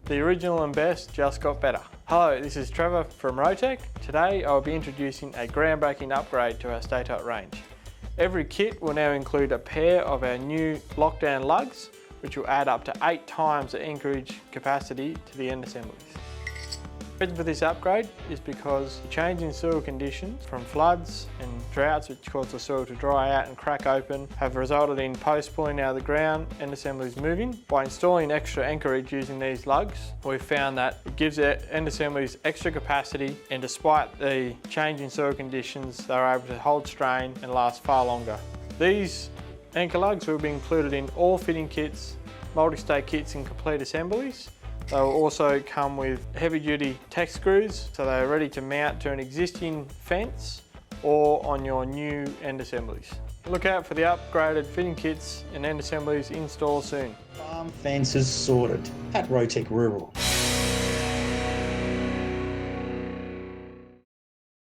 The original and best just got better. Hello, this is Trevor from Rotech. Today I'll be introducing a groundbreaking upgrade to our Stay-Tight range. Every kit will now include a pair of our new LokDown Lugs, which will add up to 8 times the Anchorage capacity to the end assemblies. The reason for this upgrade is because the change in soil conditions from floods and droughts, which cause the soil to dry out and crack open, have resulted in posts pulling out of the ground and assemblies moving. By installing extra anchorage using these lugs, we've found that it gives our end assemblies extra capacity, and despite the change in soil conditions, they're able to hold strain and last far longer. These anchor lugs will be included in all fitting kits, multi-stay kits and complete assemblies. They will also come with heavy-duty tech screws, so they're ready to mount to an existing fence or on your new end assemblies. Look out for the upgraded fitting kits and end assemblies in store soon. Farm fences sorted at Rotech Rural.